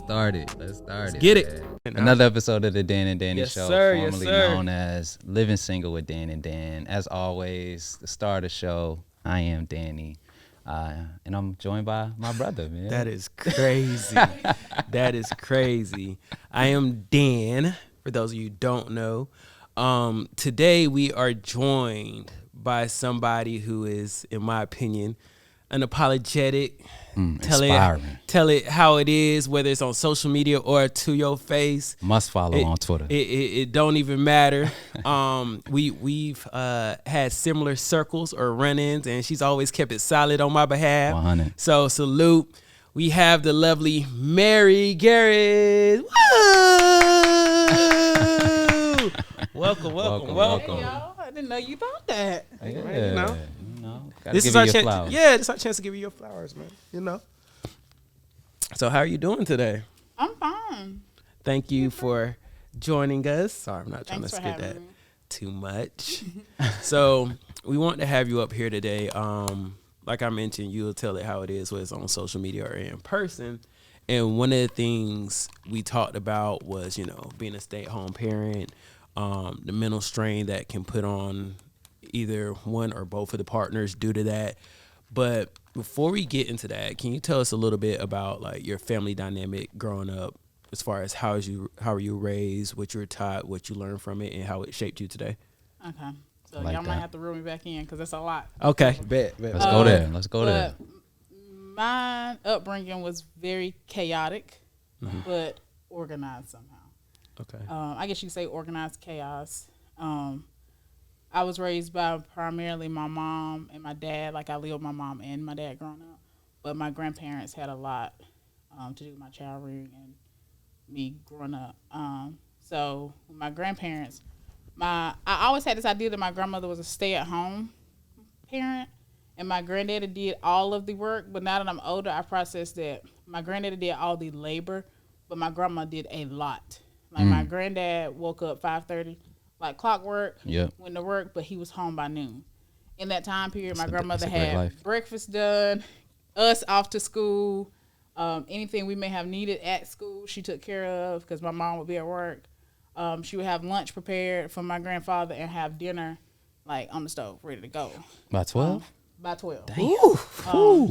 start it. Let's get it. Man. Another episode of the Dan and Danny Show, Yes, formerly sir. known as Living Single with Dan and Dan. As always, the star of the show, I am Danny. And I'm joined by my brother, man. That is crazy. That is crazy. I am Dan, for those of you who don't know. Today we are joined by somebody who is, in my opinion, unapologetic. Tell it how it is, whether it's on social media or to your face. Must follow on Twitter. It don't even matter. We've had similar circles or run-ins, and she's always kept it solid on my behalf. 100. So salute. We have the lovely Mary Garrett. Woo! welcome. Hey, y'all. I didn't know you thought that. Yeah. You know. This is our chance. Yeah, this is our chance to give you your flowers, man. You know. So how are you doing today? I'm fine. Thank you for joining us. Sorry, I'm not trying Thanks to for skip that having me. too much. So we want to have you up here today. Like I mentioned, you'll tell it how it is, whether it's on social media or in person. And one of the things we talked about was, being a stay-at-home parent, the mental strain that can put on either one or both of the partners due to that. But before we get into that, can you tell us a little bit about like your family dynamic growing up, as far as how were you raised, what you were taught, what you learned from it, and how it shaped you today? Okay. So Like y'all that. might have to reel me back in because that's a lot. Okay, bet. Let's go there. Let's go there. But my upbringing was very chaotic, but organized somehow. Okay. I guess you could say organized chaos. I was raised by primarily my mom and my dad. Like I lived with my mom and my dad growing up, but my grandparents had a lot to do with my child rearing and me growing up. So my grandparents, I always had this idea that my grandmother was a stay-at-home parent, and my granddaddy did all of the work. But now that I'm older, I processed that my granddaddy did all the labor, but my grandma did a lot. Like my granddad woke up 5:30. Like clockwork, went to work, but he was home by noon. In that time period, my grandmother had breakfast done, us off to school, anything we may have needed at school, she took care of because my mom would be at work. She would have lunch prepared for my grandfather and have dinner like on the stove, ready to go. By 12? By 12.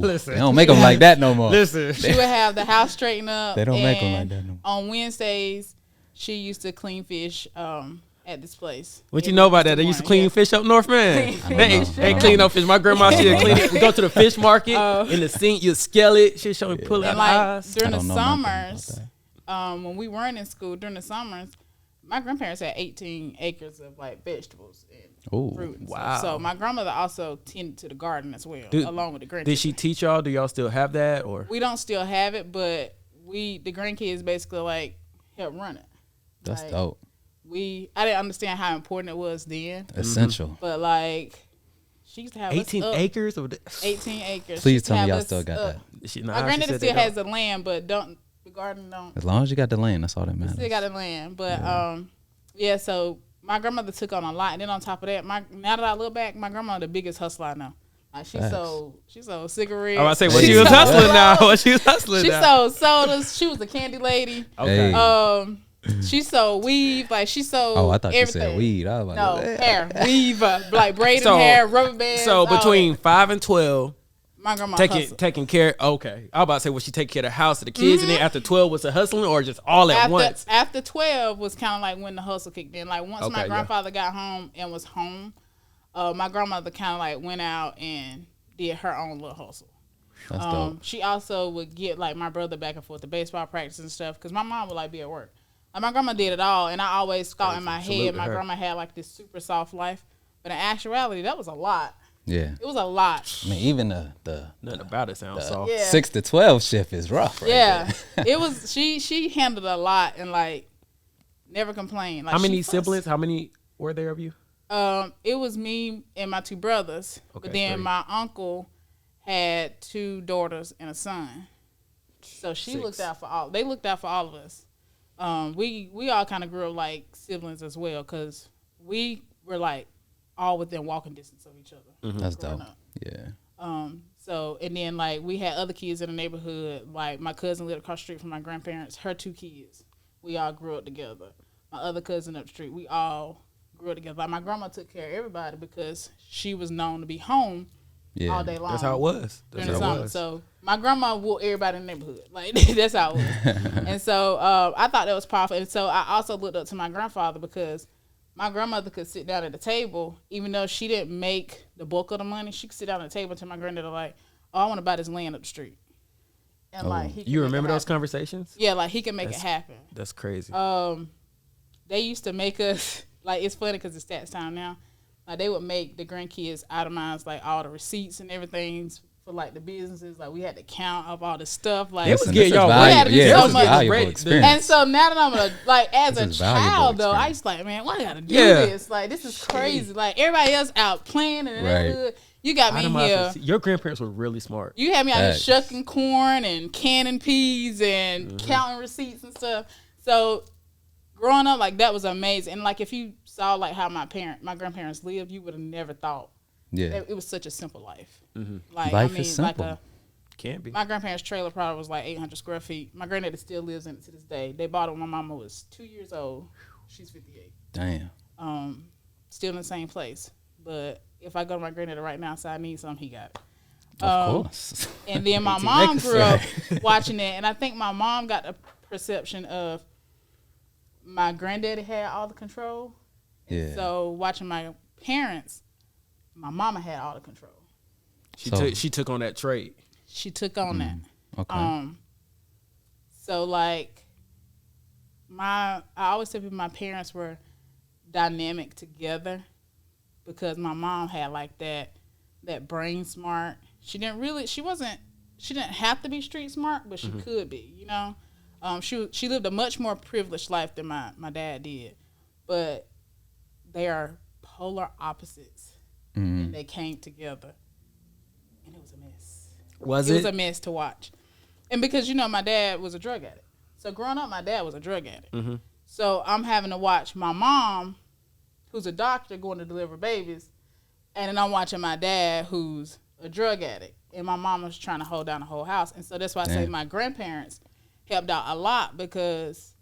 Listen, They don't make them like that no more. listen. She would have the house straightened up. They don't make 'em like and that no more. On Wednesdays, she used to clean fish at this place. What you know about that? They used to clean fish up north, man. They clean up fish. My grandma, she'd clean it. We go to the fish market in the sink. You scale it. She'd show me pull out And the like eyes. during the I don't know nothing about summers, when we weren't in school, during the summers, my grandparents had 18 acres of like vegetables and fruit. And wow. stuff. So my grandmother also tended to the garden as well, along with the grandkids. Did she teach y'all? Do y'all still have that? Or We don't still have it, but the grandkids basically like help run it. That's Like, dope. I didn't understand how important it was then, Essential. but like she used to have us 18 up, acres? 18 acres. She Please used to tell me have y'all us still got up. that. My granddaddy still has the land, but the garden don't. As long as you got the land, that's all that matters. Still got the land, but so my grandmother took on a lot, and then on top of that, now that I look back, my grandma the biggest hustler I know. Like she sold cigarettes. I say what she was hustling now. What she was hustling She now. sold sodas. She was a candy lady. Okay. Hey. She sold weave. Like she sold. Oh, I thought everything. you said weed. I was about No, to say. hair, weave, like braided So- hair, rubber bands. So all between that. 5 and 12, my grandma hustled. taking care. Okay, I was about to say, was she taking care of the house of the kids, and then after 12 was the hustling, or just all at once? After 12 was kind of like when the hustle kicked in. Like once Okay, my yeah. grandfather got home and was home, my grandmother kind of like went out and did her own little hustle. That's dope. She also would get like my brother back and forth to baseball practice and stuff because my mom would like be at work. Like, my grandma did it all, and I always thought in my Salute head to my her. grandma had like this super soft life, but in actuality that was a lot. Yeah. It was a lot. I mean, even the Nothing about it sounds soft. Yeah. 6 to 12 shift is rough, right? Yeah, there. it was. She handled a lot and like never complained. Like How many she fussed. siblings? How many were there of you? It was me and my two brothers, Okay, but then 3. my uncle had 2 daughters and a son. So she 6. looked out for all. They looked out for all of us. We all kind of grew up like siblings as well because we were like all within walking distance of each other. That's growing dope. up. Yeah. So, and then like we had other kids in the neighborhood. Like my cousin lived across the street from my grandparents. Her 2 kids, we all grew up together. My other cousin up the street, we all grew up together. Like my grandma took care of everybody because she was known to be home all day long. That's how it was. During the summer. So my grandma wore everybody in the neighborhood. Like that's how it was. And so I thought that was powerful. And so I also looked up to my grandfather because my grandmother could sit down at the table, even though she didn't make the bulk of the money. She could sit down at the table and tell my granddad, like, oh, I want to buy this land up the street. And like, he you remember those conversations? Yeah, like he can make it happen. That's crazy. They used to make us, like, it's funny because it's stats time now. Like, they would make the grandkids itemize, like, all the receipts and everything for, like, the businesses. Like, we had to count up all the stuff. Like, it was getting y'all we had to do so much. Experience. And so now that I'm like, as This a is child, though, experience. I used to like, man, why I got to do this? Like, this is crazy. Like, everybody else out playing and neighborhood. You got me here. Your grandparents were really smart. You had me out here shucking corn and canning peas and counting receipts and stuff. So growing up, like, that was amazing. And like, if you saw like how my grandparents lived, you would have never thought. Yeah, it was such a simple life. Like, life is simple. Like Can't be. My grandparents' trailer probably was like 800 square feet. My granddaddy still lives in it to this day. They bought it when my mama was 2 years old. She's 58. Damn. Still in the same place. But if I go to my granddaddy right now, so I need something, he got it. Of course. And then my mom grew up watching it, and I think my mom got the perception of my granddaddy had all the control. Yeah. So watching my parents, my mama had all the control. She took on that trait. She took on that. Okay. So like I always tell people my parents were dynamic together because my mom had like that brain smart. She didn't have to be street smart, but she could be, you know. She lived a much more privileged life than my dad did. But they are polar opposites. And they came together. And it was a mess. It was a mess to watch. And because, you know, my dad was a drug addict. So growing up, my dad was a drug addict. So I'm having to watch my mom, who's a doctor, going to deliver babies. And then I'm watching my dad, who's a drug addict. And my mom was trying to hold down the whole house. And so that's why I say my grandparents helped out a lot because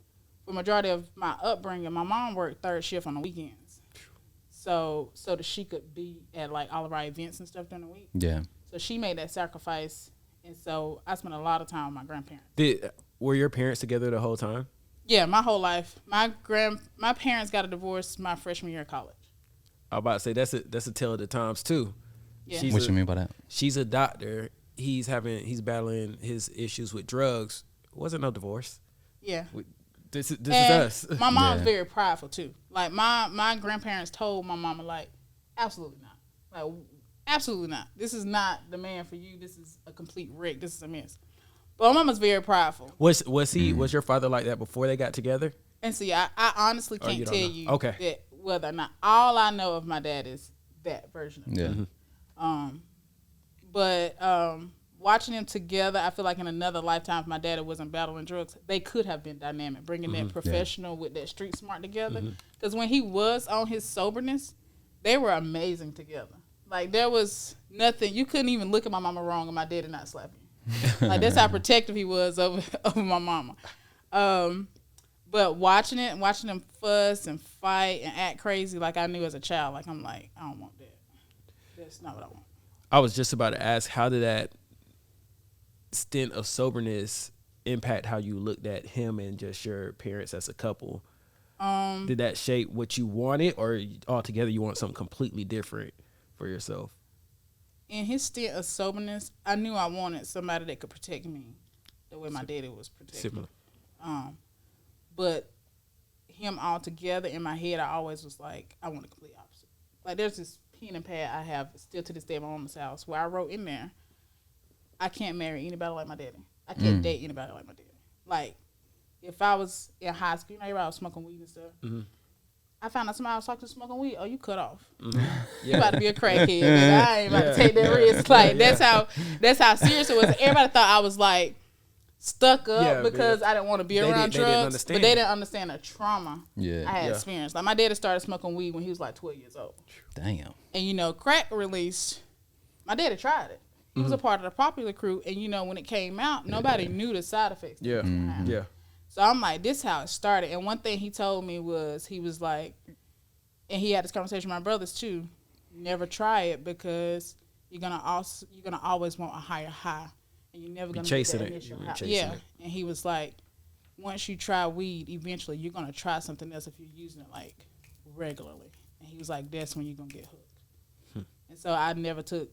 for the majority of my upbringing, my mom worked third shift on the weekends. So that she could be at like all of our events and stuff during the week. Yeah. So she made that sacrifice, and so I spent a lot of time with my grandparents. Were your parents together the whole time? Yeah, my whole life. My parents got a divorce my freshman year of college. I was about to say that's a tale of the times too. Yeah. What you mean by that? She's a doctor. He's battling his issues with drugs. It wasn't no divorce. Yeah. This is us. My mom's very prideful too. Like my grandparents told my mama, like, absolutely not. Like, absolutely not. This is not the man for you. This is a complete wreck. This is a mess. But my mama's very prideful. Was your father like that before they got together? And see, I honestly can't tell you that whether or not. All I know of my dad is that version of it. But watching them together, I feel like in another lifetime, if my daddy wasn't battling drugs, they could have been dynamic, bringing that professional with that street smart together. Because when he was on his soberness, they were amazing together. Like, there was nothing. You couldn't even look at my mama wrong and my daddy not slap you. Like, that's how protective he was over my mama. But watching them fuss and fight and act crazy like I knew as a child, like, I'm like, I don't want that. That's not what I want. I was just about to ask, how did that stint of soberness impact how you looked at him and just your parents as a couple? Did that shape what you wanted, or altogether you want something completely different for yourself? In his stint of soberness, I knew I wanted somebody that could protect me the way my daddy was protecting. Similar. But him altogether, in my head, I always was like, I want the complete opposite. Like, there's this pen and pad I have still to this day at my mama's house where I wrote in there, I can't marry anybody like my daddy. I can't date anybody like my daddy. Like, if I was in high school, you know, everybody was smoking weed and stuff. I found out somebody was talking to smoking weed. Oh, you cut off. You about to be a crackhead. Man. I ain't about to take that risk. Like, that's how serious it was. Everybody thought I was like stuck up because I didn't want to be around drugs. But they didn't understand the trauma I had experienced. Like, my daddy started smoking weed when he was like 12 years old. Damn. And, you know, crack released. My daddy tried it. He was a part of the popular crew, and you know when it came out, nobody knew the side effects. Yeah, yeah. So I'm like, this is how it started. And one thing he told me was, he was like, and he had this conversation with my brothers too. Never try it because you're gonna always want a higher high, and you're never gonna chasing get that it. initial high. Yeah, and he was like, once you try weed, eventually you're gonna try something else if you're using it like regularly. And he was like, that's when you're gonna get hooked. And so I never took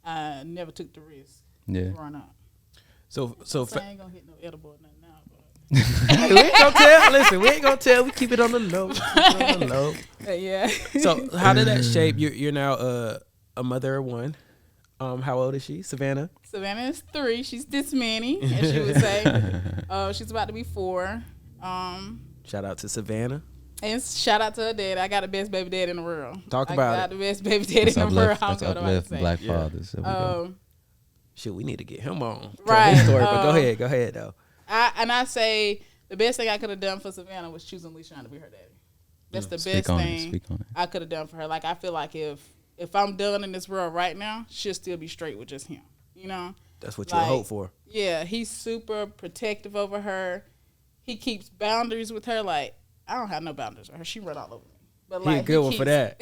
the risk growing up. So I ain't gonna hit no edible or nothing now. we ain't gonna tell. Listen, we ain't gonna tell. We keep it on the low. Yeah. So how did that shape? You're now a mother of one. How old is she? Savannah. Savannah is 3. She's this many, as she would say. She's about to be 4. Shout out to Savannah. And shout out to her dad. I got the best baby dad in the world. Talk I about got it. the best baby dad in the world. Let's uplift black fathers. Shit, we need to get him on. Right. Tell his story, but go ahead though. I say the best thing I could have done for Savannah was choosing LeSean to be her daddy. That's the best thing I could have done for her. Like, I feel like if I'm done in this world right now, she'll still be straight with just him. You know? That's what you hope for. Yeah, he's super protective over her. He keeps boundaries with her. Like, I don't have no boundaries with her. She run all over me. But like, he a good one for that.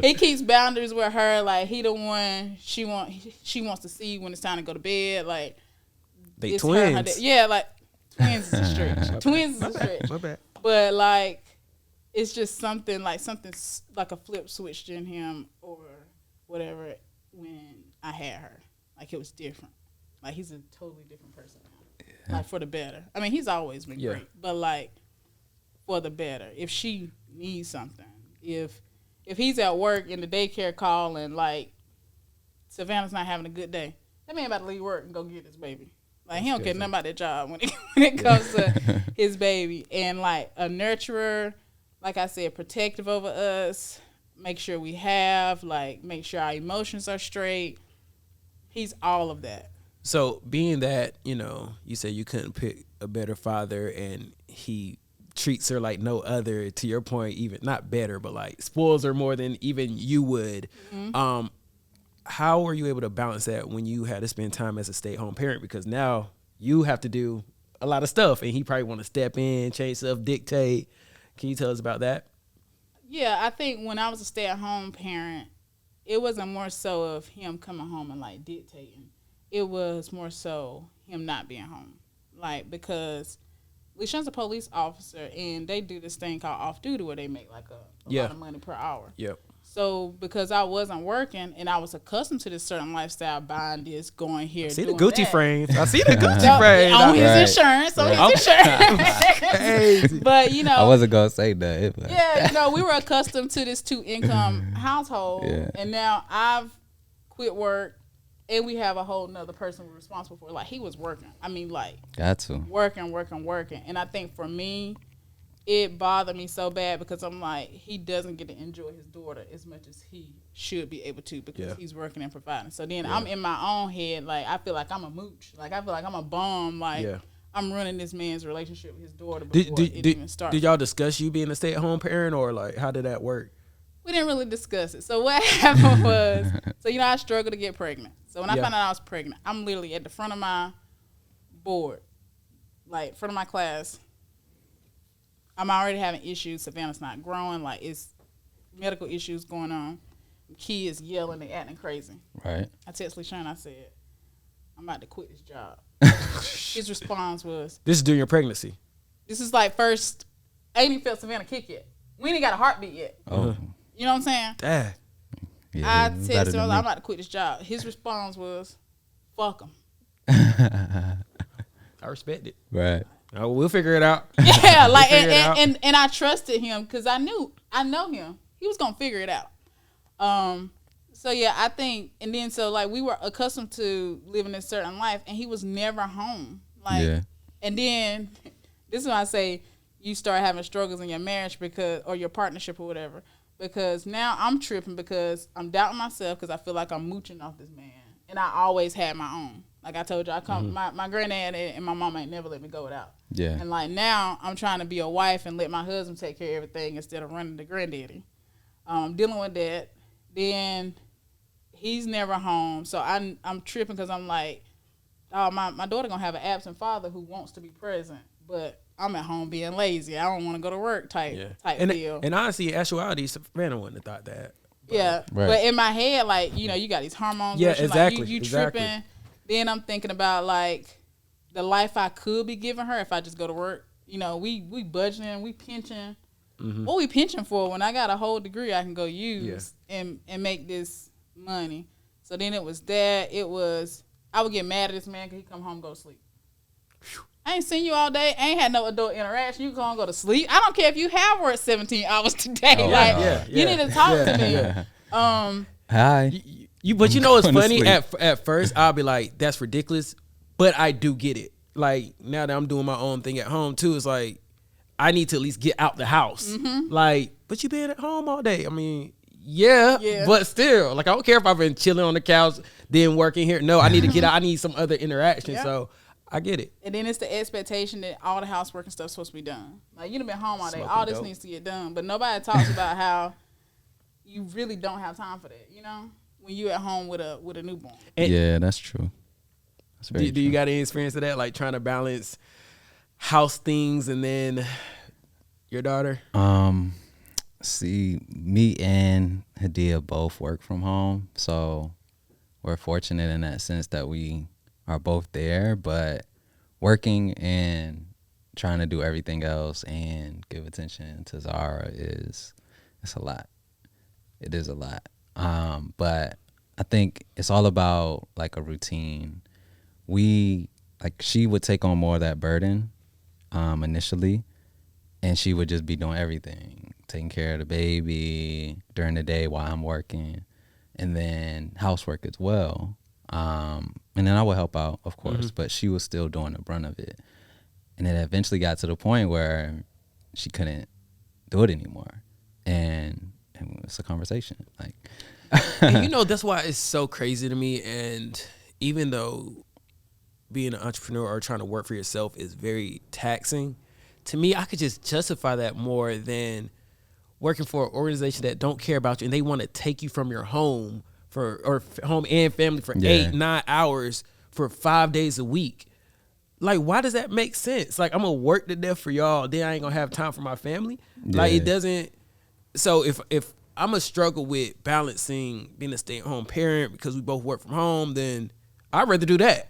He keeps boundaries with her. Like, he the one she wants to see when it's time to go to bed. Like, they twins. Yeah, like twins is a stretch. Twins is a stretch. My bad. But like, it's just something like a flip switched in him or whatever when I had her. Like, it was different. Like, he's a totally different person now. Yeah. Like, for the better. I mean, he's always been great, but like, for the better. If she needs something, if he's at work in the daycare call and like Savannah's not having a good day, that man about to leave work and go get his baby. Like, he don't care nothing about that job when it comes to his baby. And like a nurturer, like I said, protective over us, make sure we have, like, make sure our emotions are straight. He's all of that. So being that, you know, you said you couldn't pick a better father and he treats her like no other, to your point, even not better, but like spoils her more than even you would. Mm-hmm. How were you able to balance that when you had to spend time as a stay-at-home parent? Because now you have to do a lot of stuff and he probably want to step in, change stuff, dictate. Can you tell us about that? Yeah, I think when I was a stay-at-home parent, it wasn't more so of him coming home and like dictating. It was more so him not being home. Like, because LeSean's a police officer and they do this thing called off duty where they make like a lot of money per hour. Yep. So because I wasn't working and I was accustomed to this certain lifestyle, buying this, going here, I see doing the Gucci that. frames. I see the Gucci frames. On his insurance. On his insurance. But, you know. I wasn't going to say that. But. Yeah, you know, we were accustomed to this 2-income household. Yeah. And now I've quit work and we have a whole nother person we're responsible for. Like, he was working. I mean, like. Got to. Working. And I think for me, it bothered me so bad because I'm like, he doesn't get to enjoy his daughter as much as he should be able to because he's working and providing. So then I'm in my own head, like, I feel like I'm a mooch. Like, I feel like I'm a bum. Like, I'm running this man's relationship with his daughter before it even starts. Did y'all discuss you being a stay-at-home parent, or like, how did that work? We didn't really discuss it. So what happened was, so, you know, I struggled to get pregnant. So when I found out I was pregnant, I'm literally at the front of my board, like, front of my class. I'm already having issues. Savannah's not growing. Like, it's medical issues going on. Kids yelling, they acting crazy. Right. I texted LeSean, I said, I'm about to quit this job. His response was, this is during your pregnancy. This is like first, I ain't even felt Savannah kick yet. We ain't got a heartbeat yet. Oh. You know what I'm saying? Dang. Yeah, I texted him, I'm about to quit this job. His response was, fuck him. I respect it. Right. Oh, we'll figure it out. Yeah, like, and I trusted him because I know him. He was gonna figure it out. So yeah, I think, and then so like we were accustomed to living a certain life, and he was never home. Like, and then this is when I say you start having struggles in your marriage or your partnership or whatever, because now I'm tripping because I'm doubting myself because I feel like I'm mooching off this man, and I always had my own. Like I told you, my granddad and my mama ain't never let me go without. Yeah. And like now I'm trying to be a wife and let my husband take care of everything instead of running the granddaddy. Dealing with that. Then he's never home. So I'm tripping because I'm like, oh, my daughter gonna have an absent father who wants to be present, but I'm at home being lazy. I don't want to go to work type deal. And honestly, in actuality, Savannah wouldn't have thought that. But. Yeah, right. But in my head, like, you know, you got these hormones. Yeah, rushing, exactly. Like, you exactly. tripping. Then I'm thinking about like the life I could be giving her if I just go to work. You know, we budgeting, we pinching. Mm-hmm. What we pinching for when I got a whole degree I can go use and make this money. So then it was that. It was, I would get mad at this man because he come home and go to sleep. I ain't seen you all day. I ain't had no adult interaction. You go to sleep. I don't care if you have worked 17 hours today. You need to talk to me. Hi. But you know what's Going to funny? sleep. At first, I'll be like, that's ridiculous. But I do get it. Like, now that I'm doing my own thing at home, too, it's like, I need to at least get out the house. Mm-hmm. Like, but you been at home all day. I mean, yeah, but still, like, I don't care if I've been chilling on the couch, then working here. No, I need to get out. I need some other interaction. Yeah. So I get it. And then it's the expectation that all the housework and stuff's supposed to be done. Like, you've been home all day. All this needs to get done. But nobody talks about how you really don't have time for that, you know, when you at home with a newborn. And yeah, that's true. That's very do you got any experience of that? Like trying to balance house things and then your daughter? See, me and Hadia both work from home, so we're fortunate in that sense that we are both there, but working and trying to do everything else and give attention to Zara it's a lot. It is a lot. But I think it's all about like a routine. She would take on more of that burden initially, and she would just be doing everything, taking care of the baby during the day while I'm working, and then housework as well. And then I would help out, of course, but she was still doing the brunt of it. And it eventually got to the point where she couldn't do it anymore. And it's a conversation. Like, and you know, that's why it's so crazy to me. And even though being an entrepreneur or trying to work for yourself is very taxing, to me, I could just justify that more than working for an organization that don't care about you and they want to take you from your home home and family for 8-9 hours for 5 days a week. Like, why does that make sense? Like, I'm gonna work to death for y'all, then I ain't gonna have time for my family. Like, it doesn't. So if I'm gonna struggle with balancing being a stay-at-home parent because we both work from home, then I'd rather do that.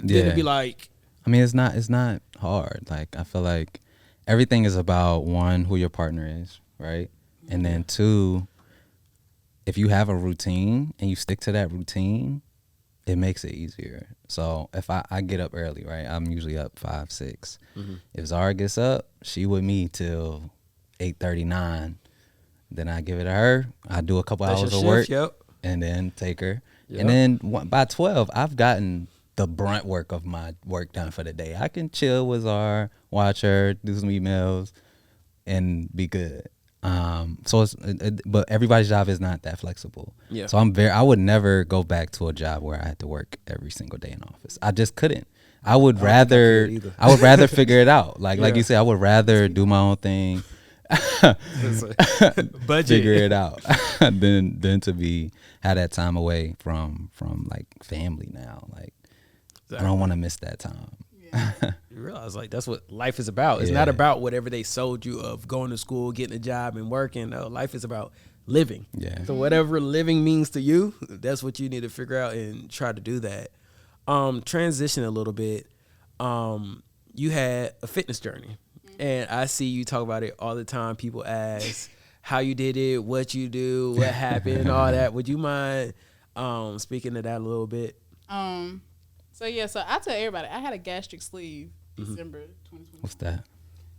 Than to be like, I mean, it's not hard. Like, I feel like everything is about, one, who your partner is, right? And then two, if you have a routine and you stick to that routine, it makes it easier. So if I get up early, right? I'm usually up 5, 6. If Zara gets up, she with me till 8:39. Then I give it to her. I do a couple hours of work, and then take her. Yep. And then by 12, I've gotten the brunt work of my work done for the day. I can chill with Zara, watch her, do some emails, and be good. But everybody's job is not that flexible. Yeah. So I would never go back to a job where I had to work every single day in office. I just couldn't. I would rather figure it out. Like you said, I would rather do my own thing, figure it out, than to have that time away from like family now. Like, exactly. I don't want to miss that time. You realize, like, that's what life is about. It's not about whatever they sold you of going to school, getting a job, and working. No, life is about living. Yeah. So whatever living means to you, that's what you need to figure out and try to do that. Transition a little bit. You had a fitness journey, and I see you talk about it all the time. People ask how you did it, what you do, what happened, all that. Would you mind speaking to that a little bit? So I tell everybody, I had a gastric sleeve December 2020. What's that?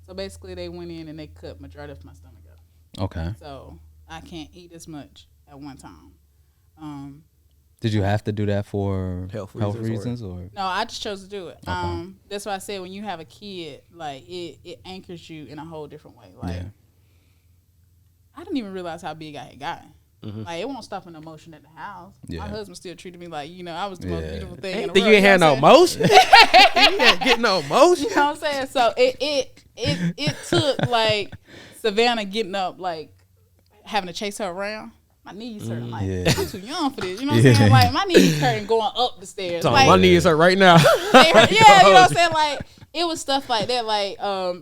So basically they went in and they cut majority of my stomach out. Okay. So I can't eat as much at one time. Did you have to do that for health reasons or? No, I just chose to do it. Okay. That's why I said when you have a kid, like it anchors you in a whole different way. Like I didn't even realize how big I had gotten. Like, it won't stop an emotion at the house. Yeah. My husband still treated me like, I was the most beautiful thing in the world. You ain't had no emotion? You ain't getting no emotion? You know what I'm saying? So it took, like, Savannah getting up, like, having to chase her around. my knees hurting. Like, Yeah. I'm too young for this. You know what I'm saying? Like, my knees hurting going up the stairs. So Like, my knees hurt right now. they hurt. Yeah, you know what I'm saying? Like, it was stuff like that. Like,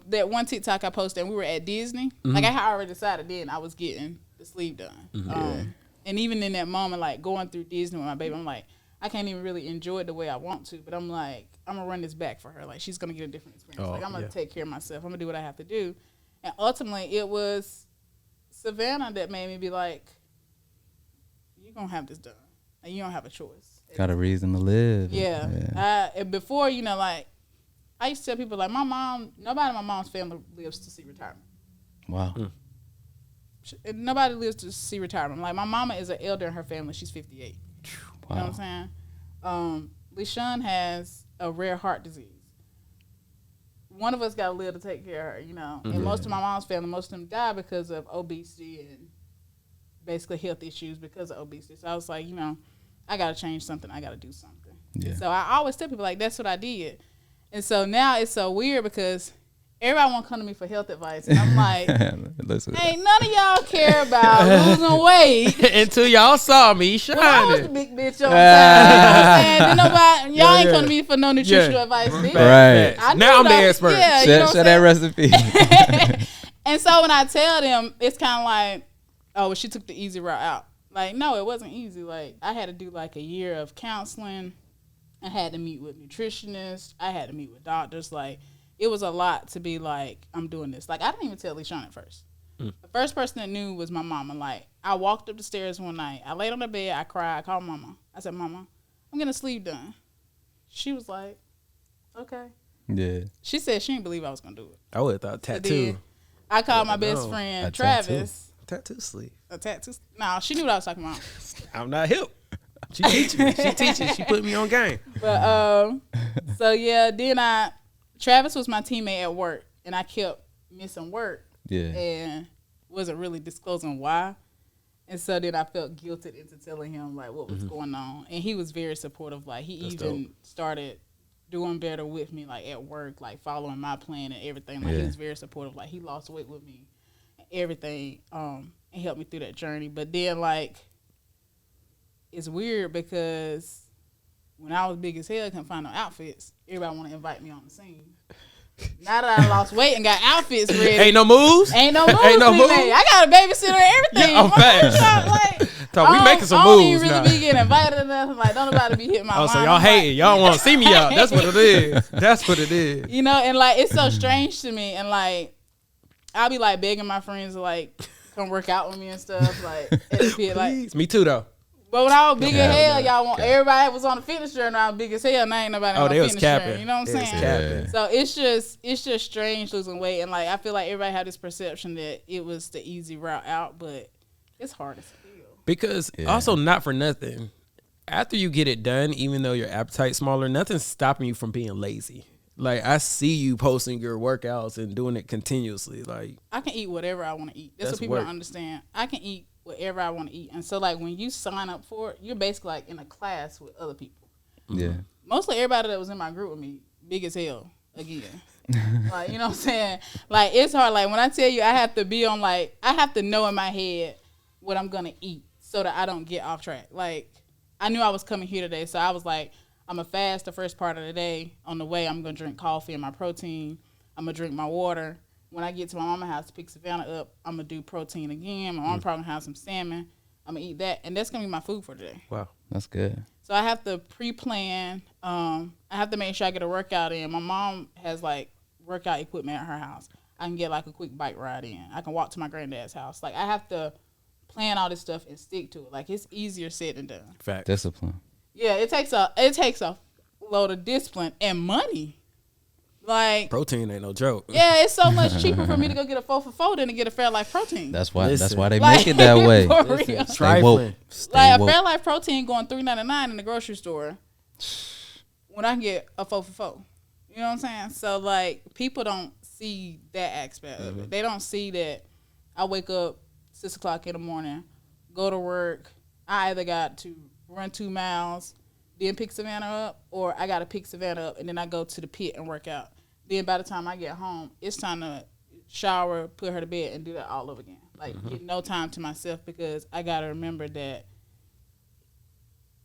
that one TikTok I posted, and we were at Disney. Like, I had already decided then I was getting the sleeve done. And even in that moment, like, going through Disney with my baby, I'm like, I can't even really enjoy it the way I want to. But I'm like, I'm going to run this back for her. Like, she's going to get a different experience. Like, I'm going to take care of myself. I'm going to do what I have to do. And ultimately, it was Savannah that made me be like, you're going to have this done. Like, you don't have a choice. Got a reason to live. Yeah. And before, you know, like, I used to tell people, like, my mom, nobody in my mom's family lives to see retirement. Wow. Nobody lives to see retirement. Like, my mama is an elder in her family. She's 58. Wow. You know what I'm saying? LeSean has a rare heart disease. One of us got to live to take care of her, you know. And most of my mom's family, most of them die because of obesity and basically health issues because of obesity. So I was like, you know, I got to change something. I got to do something. Yeah. So I always tell people, like, that's what I did. And so now it's so weird because everybody want to come to me for health advice. And I'm like, hey, none of y'all care about losing weight. Until y'all saw me When I was the shining. big bitch on time. You know what I'm saying? Then nobody, y'all ain't come to me for no nutritional advice. Bitch. Right. I knew Now I'm the that- expert. Yeah, you know what Share I'm that saying? recipe. And so when I tell them, it's kind of like, oh, well, she took the easy route out. Like, no, it wasn't easy. Like, I had to do like a year of counseling. I had to meet with nutritionists. I had to meet with doctors. Like, it was a lot to be like, I'm doing this. Like, I didn't even tell LeSean at first. The first person that knew was my mama. Like, I walked up the stairs one night. I laid on the bed. I cried. I called mama. I said, Mama, I'm getting a sleeve done. She was like, okay. Yeah. She said she didn't believe I was going to do it. I would have thought So tattoo. then I called my best no. friend, A Travis. Tattoo sleeve. A tattoo. No, she knew what I was talking about. I'm not hip. She teaching me. She teaching. She put me on game. But so yeah, then Travis was my teammate at work, and I kept missing work. Yeah. And wasn't really disclosing why. And so then I felt guilted into telling him like what was going on, and he was very supportive. Like he That's even dope. started doing better with me, like at work, like following my plan and everything. Like he was very supportive. Like he lost weight with me, and everything, and helped me through that journey. But then like it's weird because when I was big as hell, couldn't find no outfits. Everybody want to invite me on the scene. Now that I lost weight and got outfits ready, Ain't no moves. ain't no moves. Ain't no to be moves? made. I got a babysitter and everything. Yeah, I'm facts. Like, So we making some I don't moves even now. really be getting invited or nothing. Like, don't nobody be hitting my Oh, line. so y'all I'm hating. like, Y'all want to see me out. That's what it is. That's what it is. you know, and like it's so strange to me. And like I'll be like begging my friends to like come work out with me and stuff. Like at the pit, like. Please. Me too, though. But when I was big as hell, Yeah, y'all want everybody was on the fitness journey. I was big as hell. Now ain't nobody on They the was fitness journey. capping. You know what I'm They was saying? capping. So it's just strange losing weight, and like I feel like everybody had this perception that it was the easy route out, but it's hard as hell. Because also not for nothing. After you get it done, even though your appetite's smaller, nothing's stopping you from being lazy. Like I see you posting your workouts and doing it continuously. Like I can eat whatever I want to eat. That's what people don't understand. I can eat whatever I want to eat, and so like when you sign up for it, you're basically like in a class with other people. Yeah. Mostly everybody that was in my group with me, big as hell again. Like, you know what I'm saying? Like, it's hard. Like, when I tell you I have to be on, like, I have to know in my head what I'm going to eat so that I don't get off track. Like, I knew I was coming here today, so I was like, I'm going to fast the first part of the day. On the way, I'm going to drink coffee and my protein. I'm going to drink my water. When I get to my mama's house to pick Savannah up, I'm going to do protein again. My mom probably have some salmon. I'm going to eat that. And that's going to be my food for today. wow. That's good. So I have to pre-plan. I have to make sure I get a workout in. My mom has like workout equipment at her house. I can get like a quick bike ride in. I can walk to my granddad's house. Like I have to plan all this stuff and stick to it. Like it's easier said than done. Fact. Discipline. Yeah, it takes a load of discipline and money. Like Protein ain't no joke. yeah, it's so much cheaper for me to go get a 4 for 4 than to get a Fairlife protein. That's why Listen. they Like, make it that way. for real. Stay woke. Trifling. Stay Like a woke. Fairlife protein going $3.99 in the grocery store when I can get a 4 for 4. You know what I'm saying? So like people don't see that aspect of it. They don't see that I wake up 6 o'clock in the morning, go to work. I either got to run 2 miles, then pick Savannah up, or I got to pick Savannah up and then I go to the pit and work out. Then by the time I get home, it's time to shower, put her to bed, and do that all over again. like get no time to myself because I gotta remember that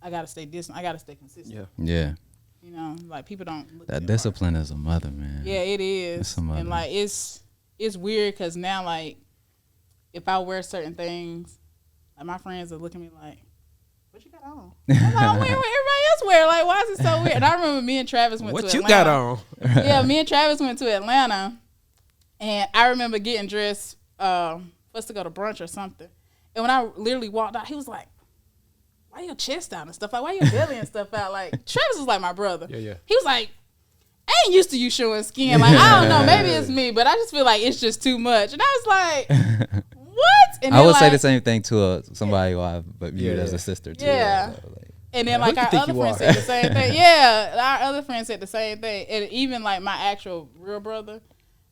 I gotta stay disciplined. I gotta stay consistent. Yeah. You know, like people don't look That at discipline is a mother, man. Yeah, it It's is. a mother. And like it's weird because now like if I wear certain things, like my friends are looking at me like, "What you got on?" I'm like, I'm wearing what everybody else wear. Like, why is it so weird? And I remember me and Travis went to What Atlanta. you got on? Yeah, me and Travis went to Atlanta, and I remember getting dressed for us to go to brunch or something. And when I literally walked out, he was like, "Why your chest out and stuff? Like, why your belly and stuff out?" Like, Travis was like my brother. Yeah. He was like, "I ain't used to you showing skin. Like, I don't know, maybe it's me, but I just feel like it's just too much." And I was like, "What?" And I would say like, the same thing to somebody who I've viewed as a sister too. Yeah. So, like, and then Who like you our think other you friend are? said the same thing. Yeah, our other friend said the same thing. And even like my actual real brother,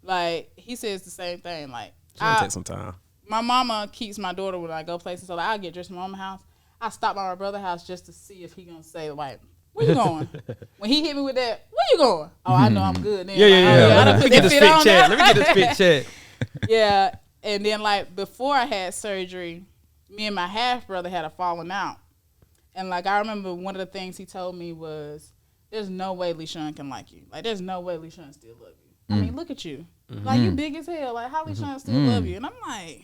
like he says the same thing. Like It's gonna take some time. my mama keeps my daughter when I go places. So like I get dressed in my mama's house. I stop by my brother's house just to see if he gonna say like, "Where you going?" When he hit me with that, "Where you going?" Oh, I know I'm good then. Yeah. Like, oh, I done Let put me get that this fit fit on check. now. Let me get this fit check. Yeah, and then like before I had surgery, me and my half brother had a falling out, and like I remember one of the things he told me was, "There's no way LeSean can like you. Like there's no way LeSean still love you. I mean, look at you. Like you big as hell. Like how LeSean still love you?" And I'm like,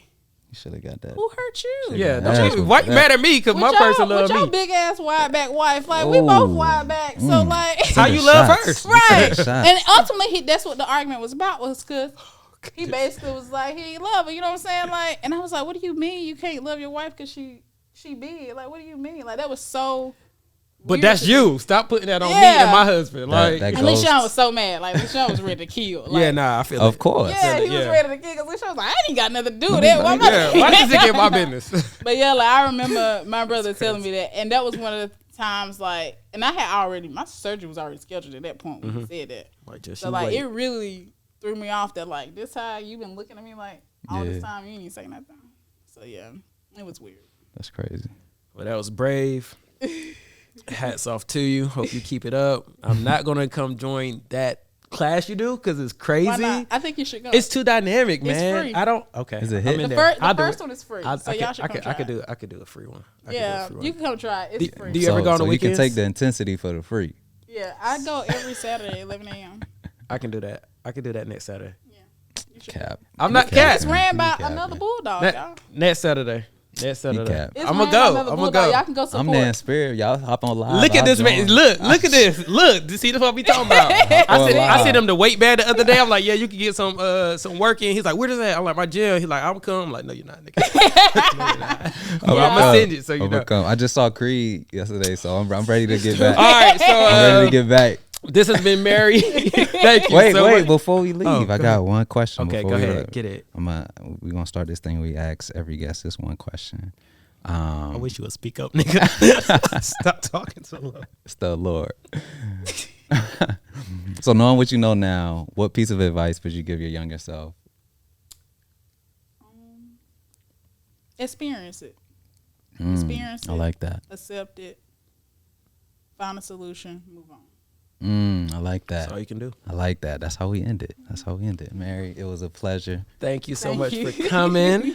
you should have got that. "Who hurt you?" Yeah, That's don't you, what- why you mad at me? Because With my y'all- person love with your me. big ass wide back wife. Like we both wide back. So like. How you love her? Right. Shots. And ultimately, that's what the argument was about was because he basically was like, he ain't love her. You know what I'm saying? Like, and I was like, what do you mean you can't love your wife because she big? Like, what do you mean? Like, that was so But weird that's to me. you. Stop putting that on me Yeah. and my husband. Like, that And goes- LeSean was so mad. Like, LeSean was ready to kill. Like, yeah, nah, I feel Of it. course. Yeah, he was Yeah. ready to kill because LeSean was like, I ain't got nothing to do with that. Why am I- Yeah, why does it get my business? But yeah, like I remember my brother telling me that, and that was one of the times like, and I had already my surgery was already scheduled at that point when he said that. Like, just So you like wait. it really threw me off that like this how you been looking at me like all this Yeah. time you ain't even say nothing. So yeah, it was weird. That's crazy. Well, that was brave. Hats off to you. Hope you keep it up. I'm not gonna come join that class you do because it's crazy. Why not? I think you should go. It's too dynamic, man. free. I don't. Okay, Is it I'm hit? in the, there. the I'll do first it. one is free, I so y'all should come try. I could do it. I could do a free one. I could do a Yeah, free one. you can come try it. It's free. Do you ever go on the so you can weekends? take the intensity for the free. Yeah, I go every Saturday 11 a.m. I can do that. I can do that next Saturday. Yeah, you should. Cap. I'm not Cap. cat. It's ran by Cap, another man. bulldog, Ne- y'all. next Saturday. Next Saturday. cap. It's I'm ran gonna by go. another I'm gonna bulldog. go. Y'all can go support. I'm there in spirit. Y'all hop on live. Look at I'll this man. join. Look at this. Look. See this what we talking about. I sent him the weight bag the other day. I'm like, yeah, you can get some work in. He's like, where is that? I'm like, my gym. He's like, I'm coming. I'm like, no, you're not, nigga. No, you're not. I'm gonna send it so you know. Overcome. I just saw Creed yesterday, so I'm ready to get back. All right, so I'm ready to get back. this has been Mary. Thank you. Wait, so wait. much. Before we leave, Oh, I go got ahead. one question. Okay, before go we ahead. Get it. We're gonna start this thing. We ask every guest this one question. I wish you would speak up, nigga. Stop talking so low. It's the Lord. So knowing what you know now, what piece of advice would you give your younger self? Experience it. Experience I it. like that. Accept it. Find a solution. Move on. I like That's that. all you can do. I like that. That's how we end it. Mary, it was a pleasure. Thank you so Thank much you. for coming.